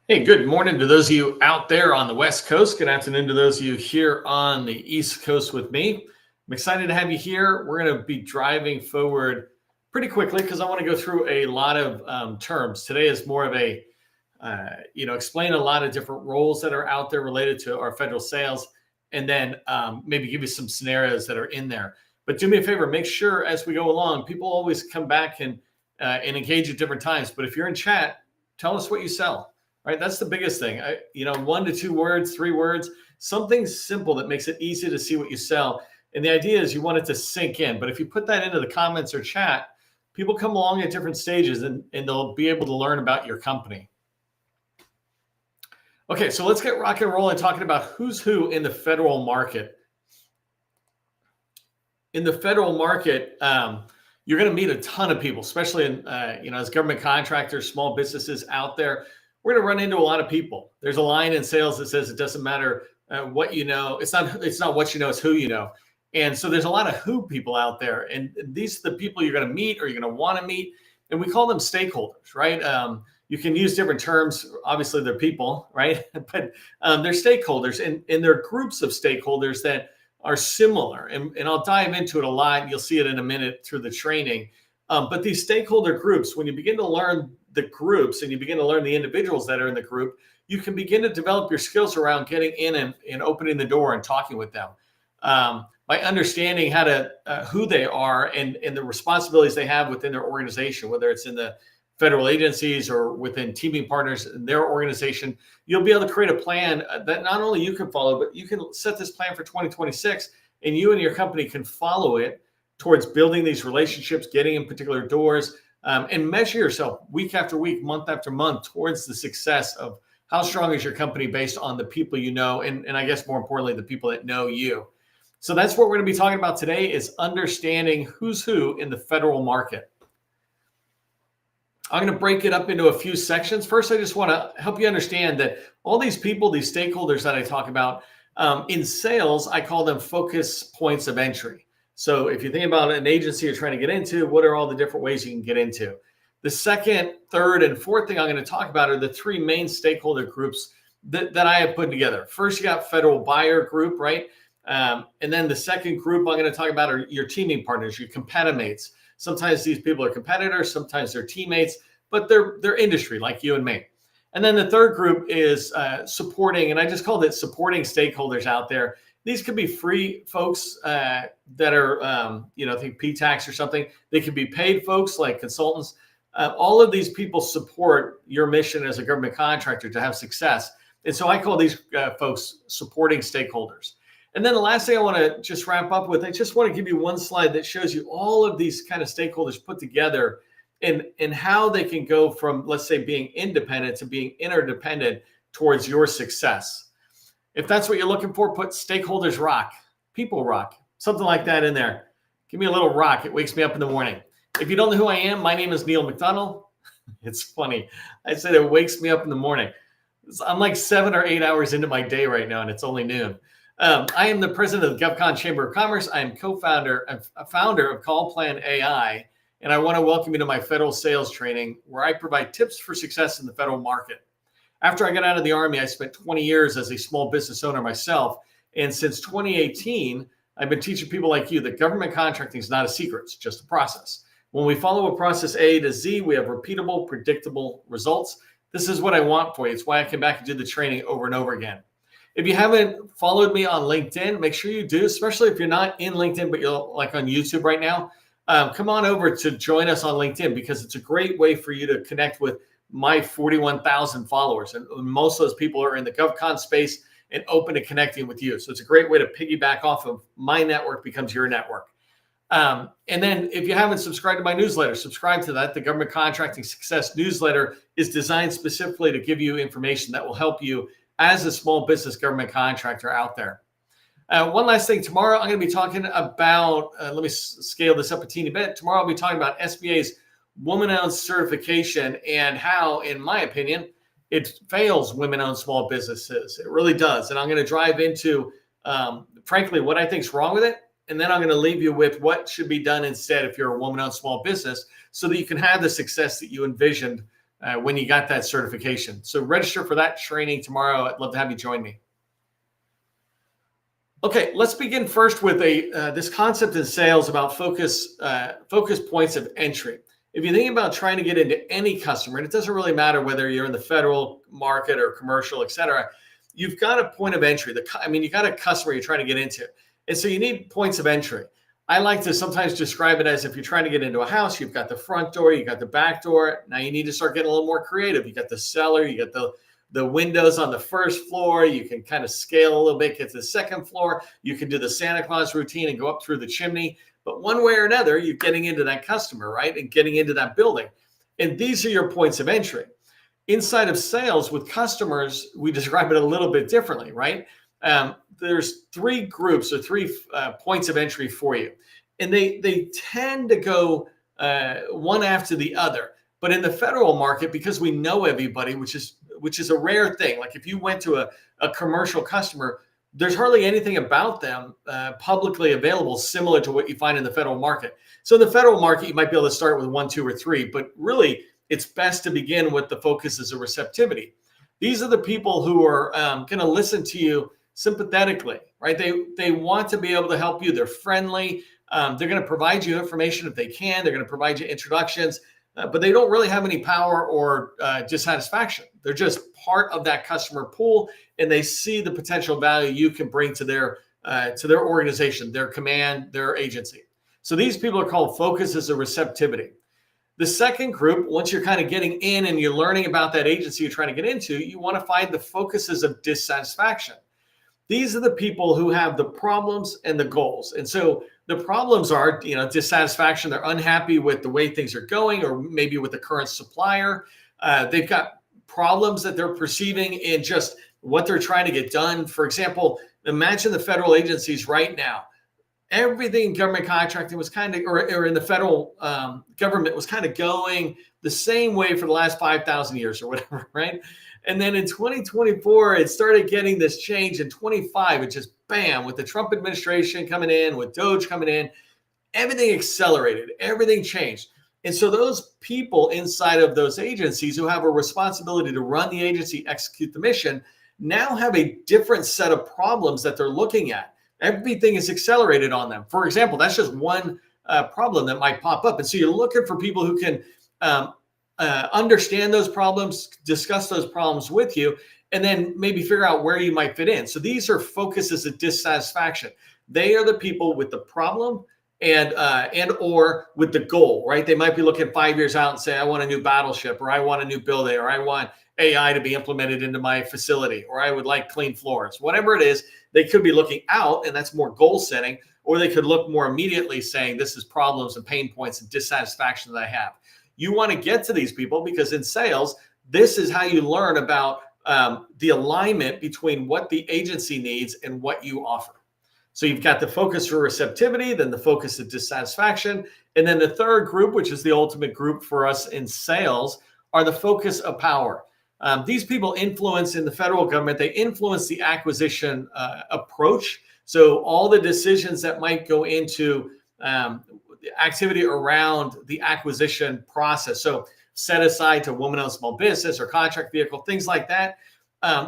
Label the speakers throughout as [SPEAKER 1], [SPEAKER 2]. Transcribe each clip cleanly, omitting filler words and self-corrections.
[SPEAKER 1] Hey, good morning to those of you out there on the West Coast. Good afternoon to those of you here on the East Coast with me. I'm excited to have you here. We're going to be driving forward pretty quickly because I want to go through a lot of terms. Today is more of a, explain a lot of different roles that are out there related to our federal sales, and then maybe give you some scenarios that are in there. But do me a favor, make sure as we go along, people always come back and engage at different times. But if you're in chat, tell us what you sell. Right, that's the biggest thing. 1 to 2 words, 3 words, something simple that makes it easy to see what you sell. And the idea is you want it to sink in. But if you put that into the comments or chat, people come along at different stages and they'll be able to learn about your company. Okay, so let's get rock and rolling talking about who's who in the federal market. In the federal market, you're going to meet a ton of people, especially in, as government contractors, small businesses out there. We're going to run into a lot of people. There's a line in sales that says it doesn't matter what you know. It's not what you know, it's who you know. And so there's a lot of who people out there. And these are the people you're going to meet or you're going to want to meet. And we call them stakeholders, right? You can use different terms. Obviously, they're people, right? But they're stakeholders. And they're groups of stakeholders that are similar. And I'll dive into it a lot. You'll see it in a minute through the training. But these stakeholder groups, when you begin to learn the groups and you begin to learn the individuals that are in the group, you can begin to develop your skills around getting in and opening the door and talking with them. By understanding how to who they are and the responsibilities they have within their organization, whether it's in the federal agencies or within teaming partners in their organization, you'll be able to create a plan that not only you can follow, but you can set this plan for 2026 and you and your company can follow it towards building these relationships, getting in particular doors, and measure yourself week after week, month after month towards the success of how strong is your company based on the people you know, and I guess more importantly, the people that know you. So that's what we're going to be talking about today is understanding who's who in the federal market. I'm going to break it up into a few sections. First, I just want to help you understand that all these people, these stakeholders that I talk about, in sales, I call them focus points of entry. So if you think about an agency you're trying to get into, what are all the different ways you can get into? The second, third, and fourth thing I'm going to talk about are the three main stakeholder groups that I have put together. First, you got federal buyer group, right? And then the second group I'm going to talk about are your teaming partners, your competimates. Sometimes these people are competitors, sometimes they're teammates, but they're industry like you and me. And then the third group is supporting, and I just called it supporting stakeholders out there. These could be free folks that are, think P-tax or something. They could be paid folks like consultants. All of these people support your mission as a government contractor to have success. And so I call these folks supporting stakeholders. And then the last thing I want to just wrap up with, I just want to give you one slide that shows you all of these kind of stakeholders put together and how they can go from, let's say, being independent to being interdependent towards your success. If that's what you're looking for, put stakeholders rock, people rock, something like that in there. Give me a little rock. It wakes me up in the morning. If you don't know who I am, my name is Neil McDonald. It's funny. I said it wakes me up in the morning. I'm like 7 or 8 hours into my day right now, and it's only noon. I am the president of the GovCon Chamber of Commerce. I am co-founder, a founder of Call Plan AI, and I want to welcome you to my federal sales training where I provide tips for success in the federal market. After I got out of the Army, I spent 20 years as a small business owner myself. And since 2018, I've been teaching people like you that government contracting is not a secret, it's just a process. When we follow a process A to Z, we have repeatable, predictable results. This is what I want for you. It's why I come back and do the training over and over again. If you haven't followed me on LinkedIn, make sure you do, especially if you're not in LinkedIn, but you're like on YouTube right now. Come on over to join us on LinkedIn because it's a great way for you to connect with my 41,000 followers. And most of those people are in the GovCon space and open to connecting with you. So it's a great way to piggyback off of my network becomes your network. And then if you haven't subscribed to my newsletter, subscribe to that. The Government Contracting Success newsletter is designed specifically to give you information that will help you as a small business government contractor out there. One last thing, tomorrow I'm going to be talking about, let me scale this up a teeny bit. Tomorrow I'll be talking about SBA's woman-owned certification and how, in my opinion, it fails women-owned small businesses. It really does. And I'm going to drive into, frankly, what I think is wrong with it. And then I'm going to leave you with what should be done instead if you're a woman-owned small business so that you can have the success that you envisioned when you got that certification. So register for that training tomorrow. I'd love to have you join me. Okay, let's begin first with this concept in sales about focus points of entry. If you think about trying to get into any customer, and it doesn't really matter whether you're in the federal market or commercial, et cetera, you've got a point of entry. You got a customer you're trying to get into. And so you need points of entry. I like to sometimes describe it as if you're trying to get into a house, you've got the front door, you've got the back door. Now you need to start getting a little more creative. You got the cellar, you got the windows on the first floor. You can kind of scale a little bit, get to the second floor. You can do the Santa Claus routine and go up through the chimney. But one way or another, you're getting into that customer, right? And getting into that building. And these are your points of entry. Inside of sales with customers, we describe it a little bit differently, right? There's three groups or three points of entry for you. And they tend to go one after the other. But in the federal market, because we know everybody, which is a rare thing. Like if you went to a commercial customer, there's hardly anything about them publicly available similar to what you find in the federal market. So in the federal market, you might be able to start with 1, 2, or 3, but really it's best to begin with the focuses of receptivity. These are the people who are going to listen to you sympathetically, right? They want to be able to help you. They're friendly. They're going to provide you information if they can. They're going to provide you introductions, but they don't really have any power or dissatisfaction. They're just part of that customer pool, and they see the potential value you can bring to their organization, their command, their agency. So these people are called focuses of receptivity. The second group, once you're kind of getting in and you're learning about that agency you're trying to get into, you want to find the focuses of dissatisfaction. These are the people who have the problems and the goals. And so the problems are, dissatisfaction. They're unhappy with the way things are going, or maybe with the current supplier. They've got problems that they're perceiving in just what they're trying to get done. For example, imagine the federal agencies right now. Everything in government contracting was kind of, or in the federal government was kind of going the same way for the last 5,000 years or whatever, right? And then in 2024, it started getting this change. In 25, it just bam, with the Trump administration coming in, with Doge coming in, everything accelerated, everything changed. And so those people inside of those agencies who have a responsibility to run the agency, execute the mission, now have a different set of problems that they're looking at. Everything is accelerated on them. For example, that's just one problem that might pop up. And so you're looking for people who can understand those problems, discuss those problems with you, and then maybe figure out where you might fit in. So these are focuses of dissatisfaction. They are the people with the problem and or with the goal, right? They might be looking 5 years out and say, I want a new battleship, or I want a new building, or I want AI to be implemented into my facility, or I would like clean floors. Whatever it is, they could be looking out, and that's more goal setting, or they could look more immediately saying, this is problems and pain points and dissatisfaction that I have. You want to get to these people because in sales, this is how you learn about the alignment between what the agency needs and what you offer. So you've got the focus for receptivity, then the focus of dissatisfaction. And then the third group, which is the ultimate group for us in sales, are the focus of power. These people influence in the federal government, they influence the acquisition approach. So all the decisions that might go into activity around the acquisition process. So set aside to woman-owned small business or contract vehicle, things like that.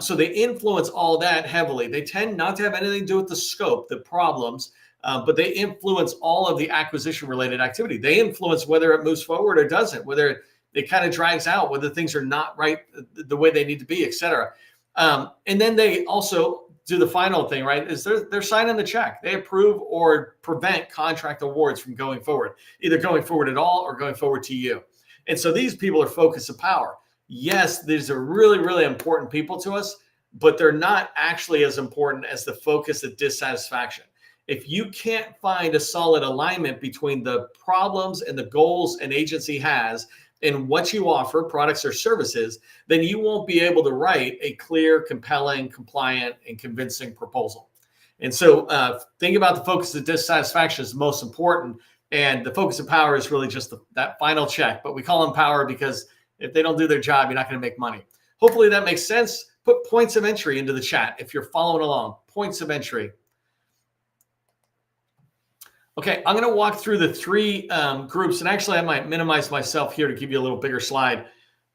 [SPEAKER 1] So they influence all that heavily. They tend not to have anything to do with the scope, the problems, but they influence all of the acquisition-related activity. They influence whether it moves forward or doesn't, whether it kind of drags out, whether things are not right the way they need to be, et cetera. And then they also do the final thing, right, is they're signing the check. They approve or prevent contract awards from going forward, either going forward at all or going forward to you. And so these people are focus of power. Yes, these are really, really important people to us, but they're not actually as important as the focus of dissatisfaction. If you can't find a solid alignment between the problems and the goals an agency has and what you offer, products or services, then you won't be able to write a clear, compelling, compliant, and convincing proposal. And so think about the focus of dissatisfaction is the most important, and the focus of power is really just that final check. But we call them power because if they don't do their job, you're not going to make money. Hopefully that makes sense. Put points of entry into the chat if you're following along. Points of entry. Okay, I'm going to walk through the three groups, and actually I might minimize myself here to give you a little bigger slide.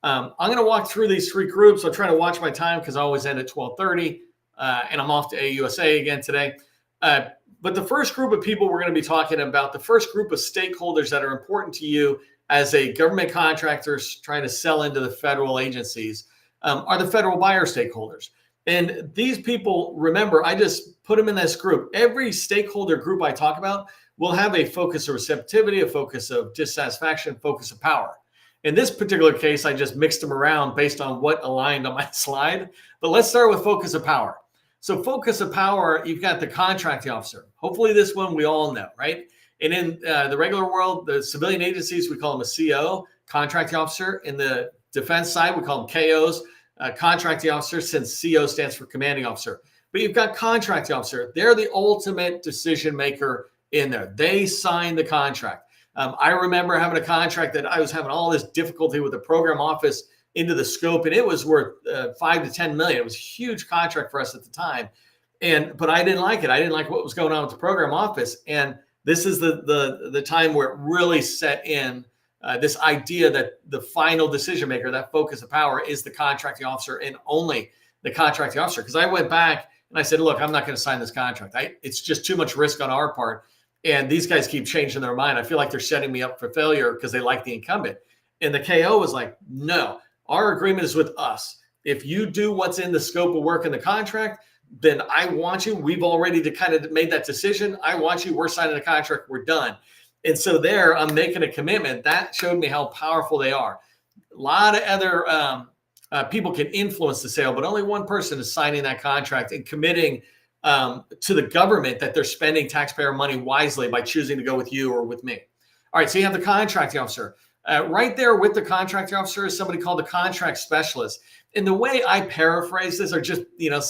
[SPEAKER 1] I'm going to walk through these three groups. I'm trying to watch my time because I always end at 12:30, and I'm off to AUSA again today. But the first group of people we're going to be talking about, the first group of stakeholders that are important to you as a government contractor trying to sell into the federal agencies, are the federal buyer stakeholders. And these people, remember, I just put them in this group. Every stakeholder group I talk about will have a focus of receptivity, a focus of dissatisfaction, focus of power. In this particular case, I just mixed them around based on what aligned on my slide. But let's start with focus of power. So focus of power, you've got the contracting officer. Hopefully this one we all know, right? And in the regular world, the civilian agencies, we call them a CO, contracting officer. In the defense side, we call them KOs, contracting officer, since CO stands for commanding officer. But you've got contracting officer. They're the ultimate decision maker in there. They sign the contract. I remember having a contract that I was having all this difficulty with the program office into the scope, and it was worth 5 to 10 million. It was a huge contract for us at the time. But I didn't like it. I didn't like what was going on with the program office. And this is the time where it really set in this idea that the final decision maker, that focus of power, is the contracting officer and only the contracting officer. Because I went back and I said, look, I'm not going to sign this contract. It's just too much risk on our part. And these guys keep changing their mind. I feel like they're setting me up for failure because they like the incumbent. And the KO was like, no, our agreement is with us. If you do what's in the scope of work in the contract, then I want you. We've already kind of made that decision. I want you. We're signing a contract. We're done. And so there, I'm making a commitment. That showed me how powerful they are. A lot of other people can influence the sale, but only one person is signing that contract and committing to the government that they're spending taxpayer money wisely by choosing to go with you or with me. All right, so you have the contracting officer. Right there with the contracting officer is somebody called the contract specialist. And the way I paraphrase this, or just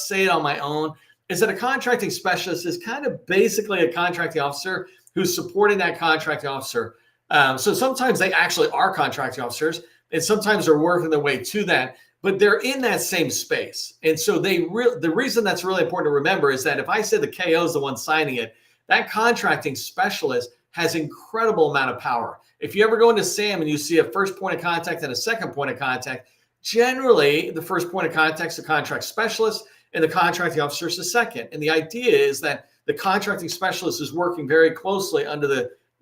[SPEAKER 1] say it on my own, is that a contracting specialist is kind of basically a contracting officer who's supporting that contracting officer. So sometimes they actually are contracting officers, and sometimes they're working their way to that, but they're in that same space. And so the reason that's really important to remember is that if I say the KO is the one signing it, that contracting specialist has incredible amount of power. If you ever go into SAM and you see a first point of contact and a second point of contact, generally the first point of contact is the contract specialist and the contracting officer is the second. And the idea is that the contracting specialist is working very closely under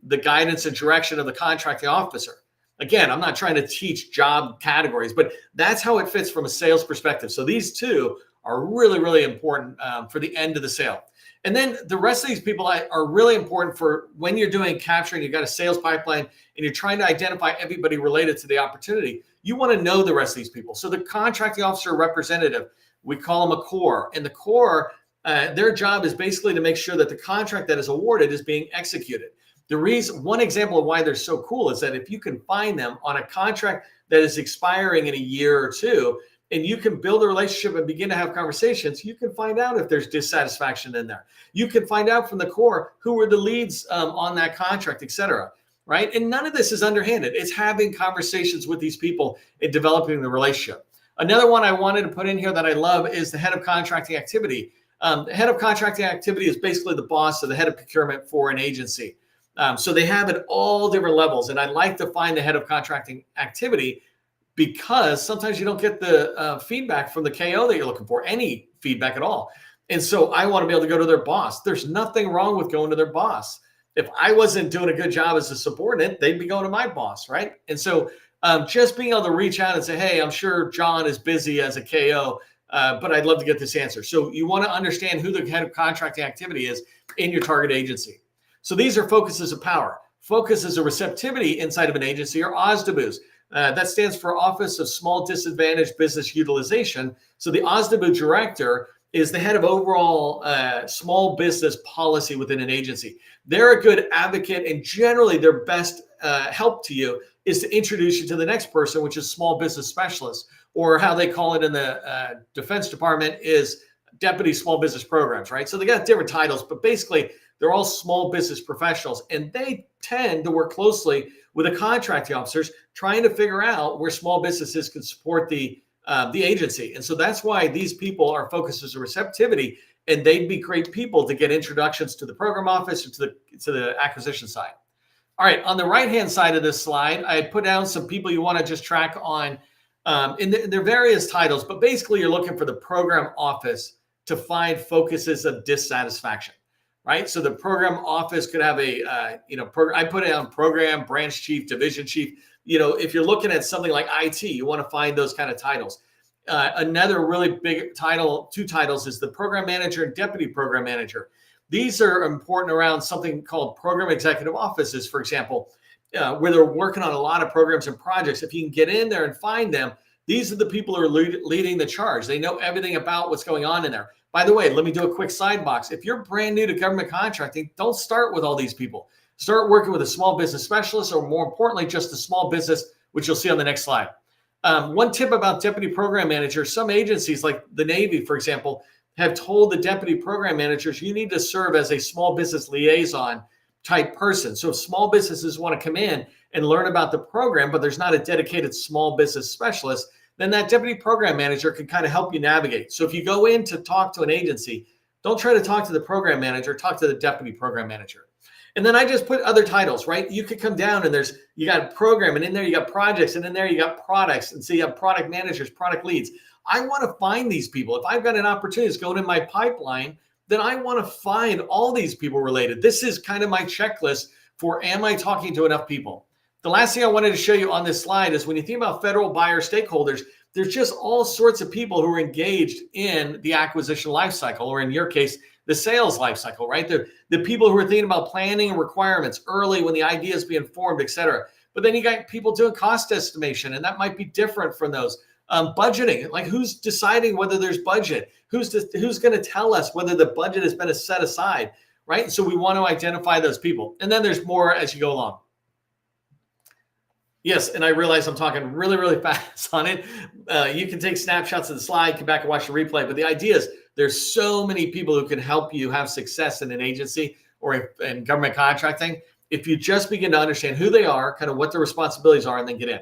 [SPEAKER 1] the guidance and direction of the contracting officer. Again, I'm not trying to teach job categories, but that's how it fits from a sales perspective. So these two are really, really important for the end of the sale. And then the rest of these people are really important for when you're doing capturing, you've got a sales pipeline and you're trying to identify everybody related to the opportunity. You want to know the rest of these people. So the contracting officer representative, we call them a core. And the core, their job is basically to make sure that the contract that is awarded is being executed. One example of why they're so cool is that if you can find them on a contract that is expiring in a year or two, and you can build a relationship and begin to have conversations, you can find out if there's dissatisfaction in there. You can find out from the core who were the leads on that contract, et cetera, right? And none of this is underhanded. It's having conversations with these people and developing the relationship. Another one I wanted to put in here that I love is the head of contracting activity. The head of contracting activity is basically the boss of the head of procurement for an agency. So they have at all different levels. And I like to find the head of contracting activity because sometimes you don't get the feedback from the KO that you're looking for, any feedback at all. And so I want to be able to go to their boss. There's nothing wrong with going to their boss. If I wasn't doing a good job as a subordinate, they'd be going to my boss, right? And so just being able to reach out and say, hey, I'm sure John is busy as a KO, but I'd love to get this answer. So you want to understand who the head of contracting activity is in your target agency. So these are focuses of power. Focuses of receptivity inside of an agency are OSDBUs. That stands for Office of Small Disadvantaged Business Utilization. So the OSDBU director is the head of overall small business policy within an agency. They're a good advocate, and generally their best help to you is to introduce you to the next person, which is small business specialist, or how they call it in the Defense Department is deputy small business programs, right? So they got different titles, but basically they're all small business professionals, and they tend to work closely with the contracting officers, trying to figure out where small businesses can support the agency. And so that's why these people are focuses of receptivity, and they'd be great people to get introductions to the program office or to the acquisition side. All right, on the right-hand side of this slide, I put down some people you want to just track on And there are various titles, but basically you're looking for the program office to find focuses of dissatisfaction, right? So the program office could have I put it on program, branch chief, division chief. If you're looking at something like IT, you want to find those kind of titles. Another really big title, two titles, is the program manager and deputy program manager. These are important around something called program executive offices, for example, where they're working on a lot of programs and projects. If you can get in there and find them, these are the people who are leading the charge. They know everything about what's going on in there. By the way, let me do a quick side box. If you're brand new to government contracting, don't start with all these people. Start working with a small business specialist, or more importantly, just a small business, which you'll see on the next slide. One tip about deputy program managers: some agencies like the Navy, for example, have told the deputy program managers, you need to serve as a small business liaison type person. So if small businesses want to come in and learn about the program, but there's not a dedicated small business specialist, then that deputy program manager can kind of help you navigate. So if you go in to talk to an agency, don't try to talk to the program manager, talk to the deputy program manager. And then I just put other titles, right? You could come down and you got program, and in there you got projects, and in there you got products. And so you have product managers, product leads. I want to find these people. If I've got an opportunity that's going in my pipeline, then I want to find all these people related. This is kind of my checklist for, am I talking to enough people? The last thing I wanted to show you on this slide is when you think about federal buyer stakeholders, there's just all sorts of people who are engaged in the acquisition lifecycle, or in your case, the sales lifecycle, right? The people who are thinking about planning and requirements early when the idea is being formed, et cetera. But then you got people doing cost estimation, and that might be different from those. Budgeting, like who's deciding whether there's budget? Who's going to tell us whether the budget has been set aside, right? So we want to identify those people. And then there's more as you go along. Yes, and I realize I'm talking really, really fast on it. You can take snapshots of the slide, come back and watch the replay. But the idea is there's so many people who can help you have success in an agency or in government contracting if you just begin to understand who they are, kind of what their responsibilities are, and then get in.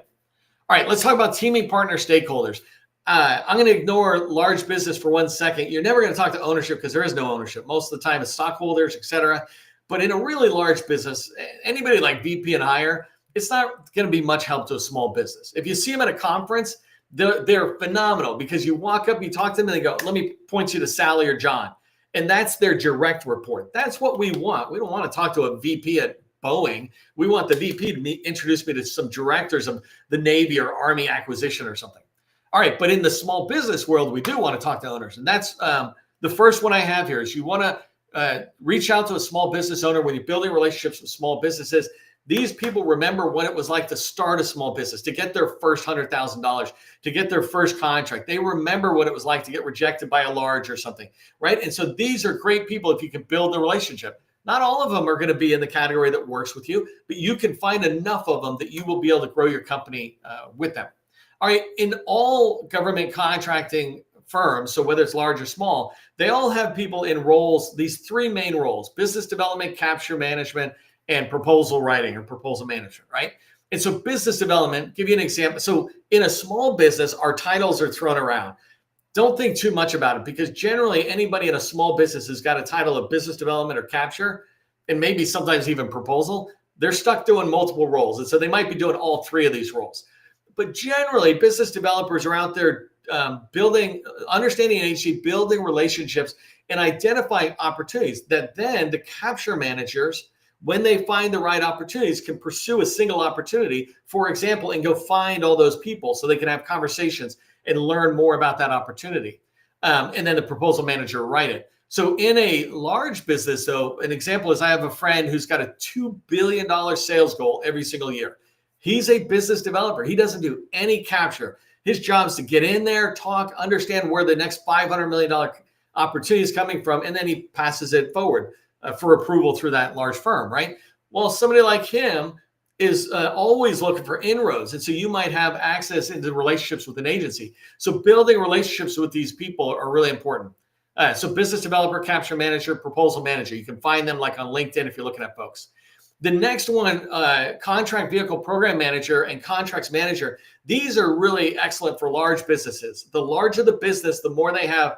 [SPEAKER 1] All right, let's talk about teaming partner stakeholders. I'm going to ignore large business for 1 second. You're never going to talk to ownership because there is no ownership. Most of the time it's stockholders, et cetera. But in a really large business, anybody like VP and higher, it's not going to be much help to a small business. If you see them at a conference, they're phenomenal because you walk up, you talk to them, and they go, let me point you to Sally or John. And that's their direct report. That's what we want. We don't want to talk to a VP at Boeing. We want the VP to introduce me to some directors of the Navy or Army acquisition or something. All right, but in the small business world, we do want to talk to owners. And that's the first one I have here is you want to reach out to a small business owner when you're building relationships with small businesses. These people remember what it was like to start a small business, to get their first $100,000, to get their first contract. They remember what it was like to get rejected by a large or something, right? And so these are great people if you can build the relationship. Not all of them are going to be in the category that works with you, but you can find enough of them that you will be able to grow your company with them. All right, in all government contracting firms, so whether it's large or small, they all have people in roles, these three main roles: business development, capture management, and proposal writing or proposal management, right? And so business development, give you an example. So in a small business, our titles are thrown around. Don't think too much about it because generally anybody in a small business who's got a title of business development or capture, and maybe sometimes even proposal, they're stuck doing multiple roles. And so they might be doing all three of these roles. But generally, business developers are out there understanding an agency, building relationships, and identifying opportunities that then the capture managers, when they find the right opportunities, can pursue a single opportunity, for example, and go find all those people so they can have conversations and learn more about that opportunity. And then the proposal manager will write it. So in a large business, though, an example is I have a friend who's got a $2 billion sales goal every single year. He's a business developer. He doesn't do any capture. His job is to get in there, talk, understand where the next $500 million opportunity is coming from, and then he passes it forward for approval through that large firm, right? Well, somebody like him is always looking for inroads. And so you might have access into relationships with an agency. So building relationships with these people are really important. So business developer, capture manager, proposal manager. You can find them like on LinkedIn if you're looking at folks. The next one, contract vehicle program manager and contracts manager. These are really excellent for large businesses. The larger the business, the more they have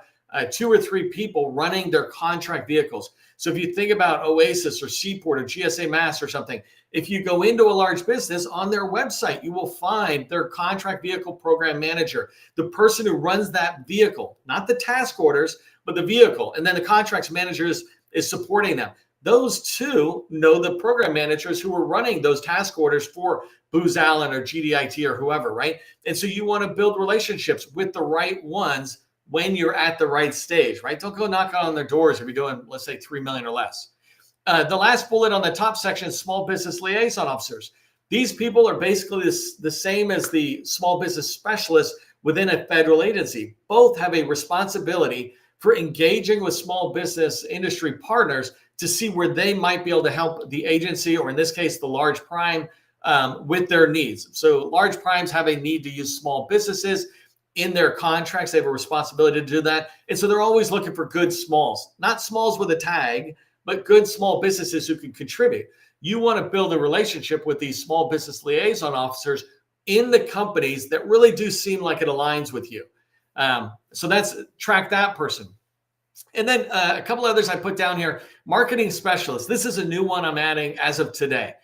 [SPEAKER 1] 2 or 3 people running their contract vehicles. So if you think about Oasis or Seaport or GSA Mass or something, if you go into a large business on their website, you will find their contract vehicle program manager, the person who runs that vehicle, not the task orders, but the vehicle. And then the contracts manager is supporting them. Those two know the program managers who are running those task orders for Booz Allen or GDIT or whoever, right? And so you want to build relationships with the right ones when you're at the right stage, right? Don't go knock on their doors if you're doing, let's say, 3 million or less. The last bullet on the top section is small business liaison officers. These people are basically the same as the small business specialists within a federal agency. Both have a responsibility for engaging with small business industry partners to see where they might be able to help the agency, or in this case, the large prime, with their needs. So large primes have a need to use small businesses in their contracts. They have a responsibility to do that. And so they're always looking for good smalls, not smalls with a tag, but good small businesses who can contribute. You want to build a relationship with these small business liaison officers in the companies that really do seem like it aligns with you. So that's track that person. And then a couple others I put down here. Marketing specialists. This is a new one I'm adding as of today.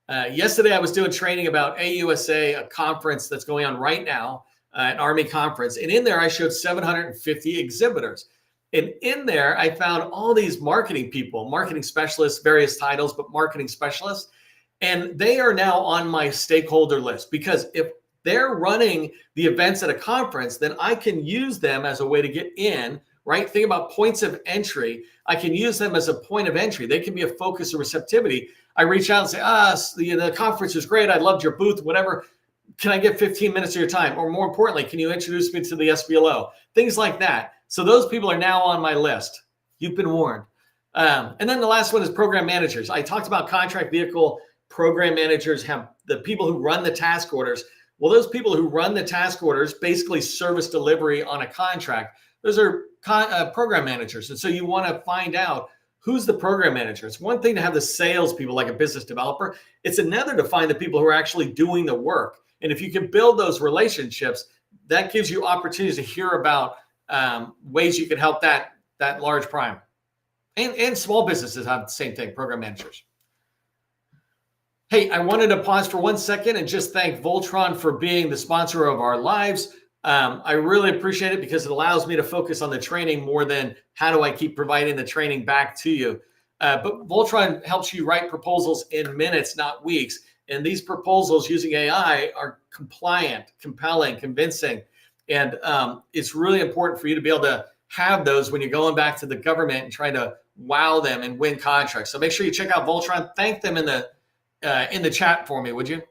[SPEAKER 1] Yesterday I was doing training about AUSA, a conference that's going on right now, an Army conference. And in there I showed 750 exhibitors. And in there I found all these marketing people, marketing specialists, various titles, but marketing specialists. And they are now on my stakeholder list, because if they're running the events at a conference, then I can use them as a way to get in, right? Think about points of entry. I can use them as a point of entry. They can be a focus or receptivity. I reach out and say, the conference is great. I loved your booth, whatever. Can I get 15 minutes of your time? Or more importantly, can you introduce me to the SBLO? Things like that. So those people are now on my list. You've been warned. And then the last one is program managers. I talked about contract vehicle program managers have the people who run the task orders. Well, those people who run the task orders, basically service delivery on a contract, those are program managers. And so you want to find out who's the program manager. It's one thing to have the sales people like a business developer. It's another to find the people who are actually doing the work. And if you can build those relationships, that gives you opportunities to hear about ways you can help that large prime. And small businesses have the same thing, program managers. Hey, I wanted to pause for 1 second and just thank Voltron for being the sponsor of our lives. I really appreciate it because it allows me to focus on the training more than how do I keep providing the training back to you. But Voltron helps you write proposals in minutes, not weeks. And these proposals using AI are compliant, compelling, convincing. And it's really important for you to be able to have those when you're going back to the government and trying to wow them and win contracts. So make sure you check out Voltron. Thank them in the chat for me, would you?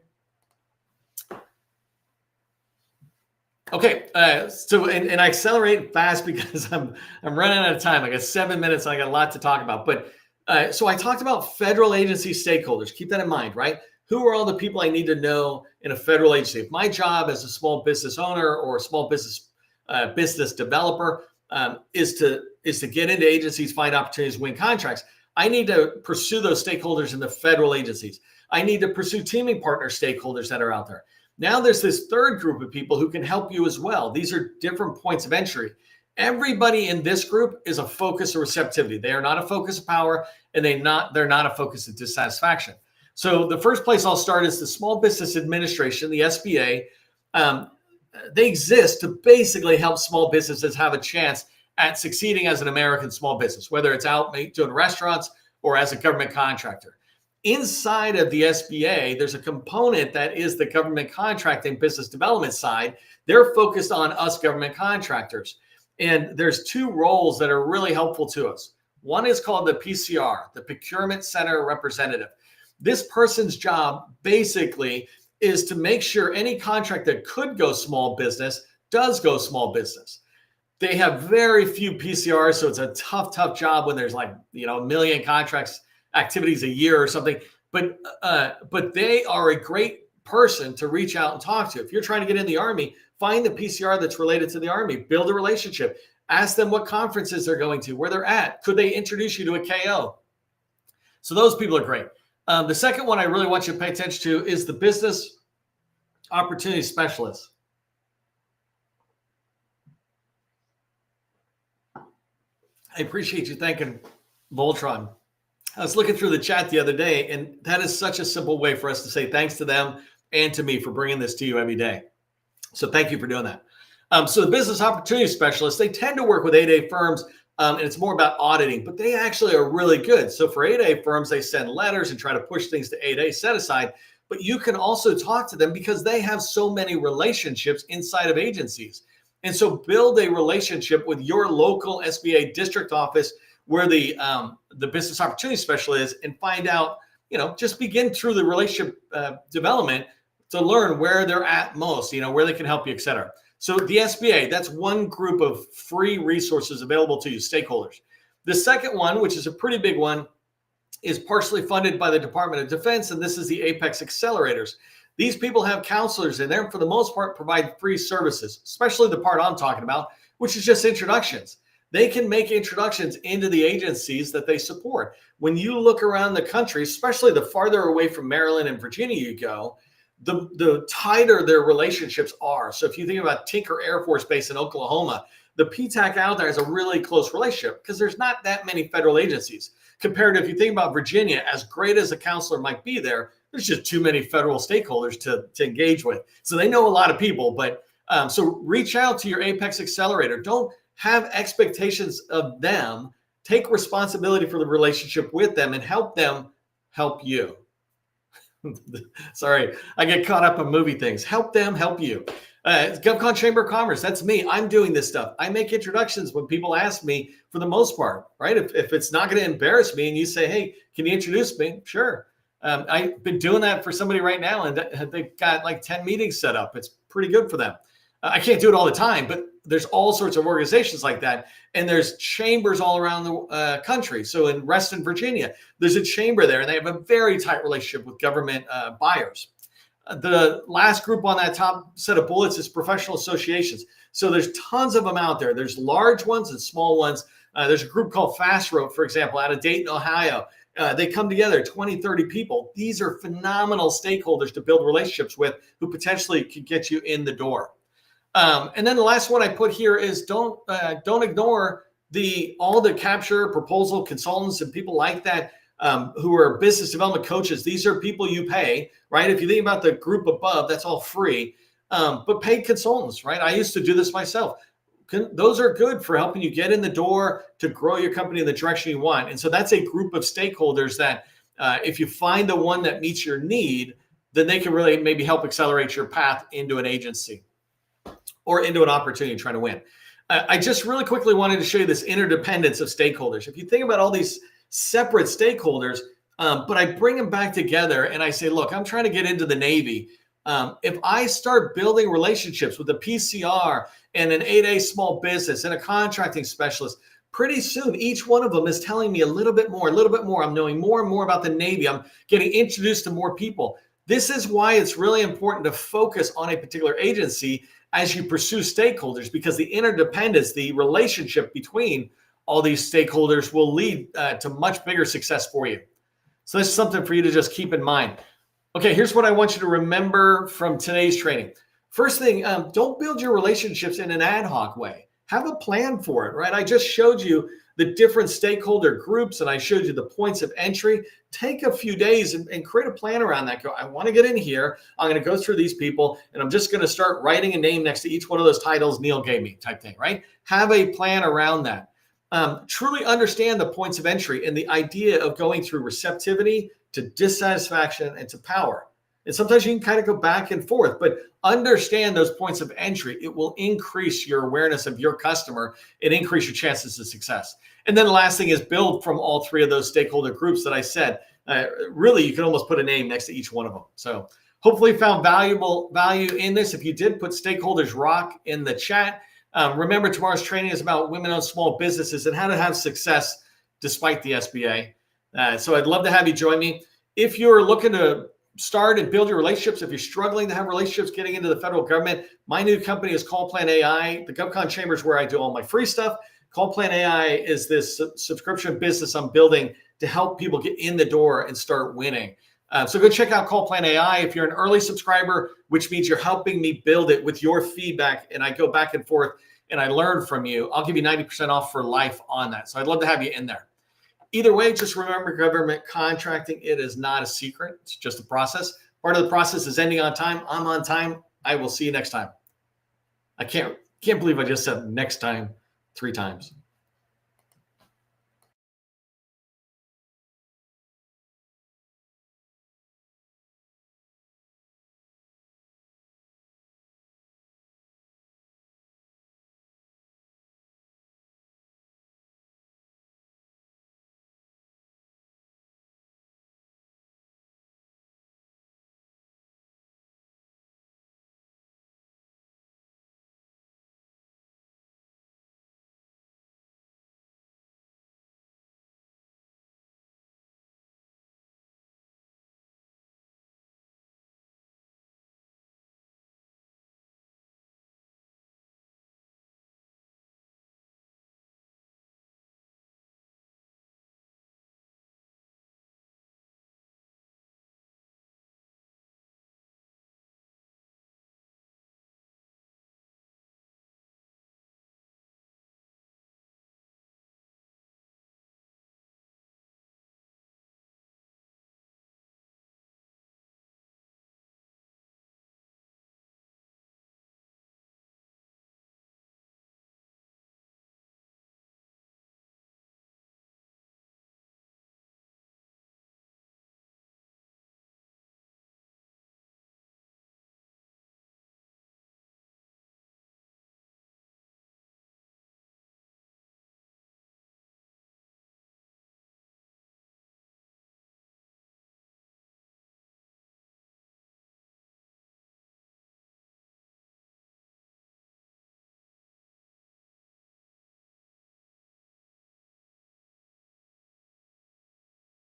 [SPEAKER 1] Okay, so and I accelerate fast because I'm running out of time. I got 7 minutes and I got a lot to talk about. But so I talked about federal agency stakeholders. Keep that in mind, right? Who are all the people I need to know in a federal agency? If my job as a small business owner or a small business business developer is to get into agencies, find opportunities, win contracts, I need to pursue those stakeholders in the federal agencies. I need to pursue teaming partner stakeholders that are out there. Now there's this third group of people who can help you as well. These are different points of entry. Everybody in this group is a focus of receptivity. They are not a focus of power, and they're not a focus of dissatisfaction. So the first place I'll start is the Small Business Administration, the SBA. They exist to basically help small businesses have a chance at succeeding as an American small business, whether it's out doing restaurants or as a government contractor. Inside of the SBA, there's a component that is the government contracting business development side. They're focused on us government contractors. And there's two roles that are really helpful to us. One is called the PCR, the Procurement Center Representative. This person's job basically is to make sure any contract that could go small business does go small business. They have very few PCRs, so it's a tough job when there's like, a million contracts activities a year or something, but they are a great person to reach out and talk to. If you're trying to get in the Army, find the PCR that's related to the Army, build a relationship, ask them what conferences they're going to, where they're at. Could they introduce you to a KO? So those people are great. The second one I really want you to pay attention to is the Business Opportunity Specialist. I appreciate you thanking Voltron. I was looking through the chat the other day, and that is such a simple way for us to say thanks to them and to me for bringing this to you every day. So thank you for doing that. So the business opportunity specialists, they tend to work with 8A firms, and it's more about auditing, but they actually are really good. So for 8A firms, they send letters and try to push things to 8A set aside, but you can also talk to them because they have so many relationships inside of agencies. And so build a relationship with your local SBA district office where the business opportunity specialist is, and find out, just begin through the relationship development to learn where they're at most, where they can help you, et cetera. So the SBA, that's one group of free resources available to you, stakeholders. The second one, which is a pretty big one, is partially funded by the Department of Defense, and this is the Apex Accelerators. These people have counselors in there, for the most part, provide free services, especially the part I'm talking about, which is just introductions. They can make introductions into the agencies that they support. When you look around the country, especially the farther away from Maryland and Virginia you go, the tighter their relationships are. So if you think about Tinker Air Force Base in Oklahoma, the PTAC out there has a really close relationship because there's not that many federal agencies. Compared to if you think about Virginia, as great as a counselor might be there, there's just too many federal stakeholders to engage with. So they know a lot of people, but so reach out to your Apex Accelerator. Don't have expectations of them. Take responsibility for the relationship with them and help them help you. Sorry, I get caught up on movie things. Help them help you. GovCon Chamber of Commerce, that's me. I'm doing this stuff. I make introductions when people ask me, for the most part, right? If it's not going to embarrass me and you say, hey, can you introduce me? Sure. I've been doing that for somebody right now, and they've got like 10 meetings set up. It's pretty good for them. I can't do it all the time, but there's all sorts of organizations like that. And there's chambers all around the country. So in Reston, Virginia, there's a chamber there, and they have a very tight relationship with government buyers. The last group on that top set of bullets is professional associations. So there's tons of them out there. There's large ones and small ones. There's a group called Fast Road, for example, out of Dayton, Ohio. They come together, 20, 30 people. These are phenomenal stakeholders to build relationships with who potentially could get you in the door. And then the last one I put here is don't ignore all the capture, proposal consultants and people like that who are business development coaches. These are people you pay, right? If you think about the group above, that's all free, but paid consultants, right? I used to do this myself. Those are good for helping you get in the door to grow your company in the direction you want. And so that's a group of stakeholders that if you find the one that meets your need, then they can really maybe help accelerate your path into an agency or into an opportunity to try to win. I just really quickly wanted to show you this interdependence of stakeholders. If you think about all these separate stakeholders, but I bring them back together and I say, look, I'm trying to get into the Navy. If I start building relationships with a PCR and an 8A small business and a contracting specialist, pretty soon each one of them is telling me a little bit more. I'm knowing more and more about the Navy. I'm getting introduced to more people. This is why it's really important to focus on a particular agency as you pursue stakeholders, because the interdependence, the relationship between all these stakeholders will lead to much bigger success for you. So this is something for you to just keep in mind. Okay, here's what I want you to remember from today's training. First thing, don't build your relationships in an ad hoc way. Have a plan for it, right? I just showed you the different stakeholder groups and I showed you the points of entry. Take a few days and create a plan around that. Go, I want to get in here. I'm going to go through these people and I'm just going to start writing a name next to each one of those titles Neil gave me type thing, right? Have a plan around that. Truly understand the points of entry and the idea of going through receptivity to dissatisfaction and to power. And sometimes you can kind of go back and forth, but understand those points of entry. It will increase your awareness of your customer and increase your chances of success. And then the last thing is build from all three of those stakeholder groups that I said. Really, you can almost put a name next to each one of them. So hopefully you found value in this. If you did, put stakeholders rock in the chat. Remember, tomorrow's training is about women-owned small businesses and how to have success despite the SBA. So I'd love to have you join me. If you're looking to start and build your relationships, if you're struggling to have relationships getting into the federal government, my new company is Call Plan AI. The GovCon Chamber is where I do all my free stuff. Call Plan AI is this subscription business I'm building to help people get in the door and start winning. So go check out Call Plan AI. If you're an early subscriber, which means you're helping me build it with your feedback, and I go back and forth and I learned from you, I'll give you 90% off for life on that. So I'd love to have you in there. Either way, just remember government contracting, it is not a secret. It's just a process. Part of the process is ending on time. I'm on time. I will see you next time. I can't believe I just said next time 3 times.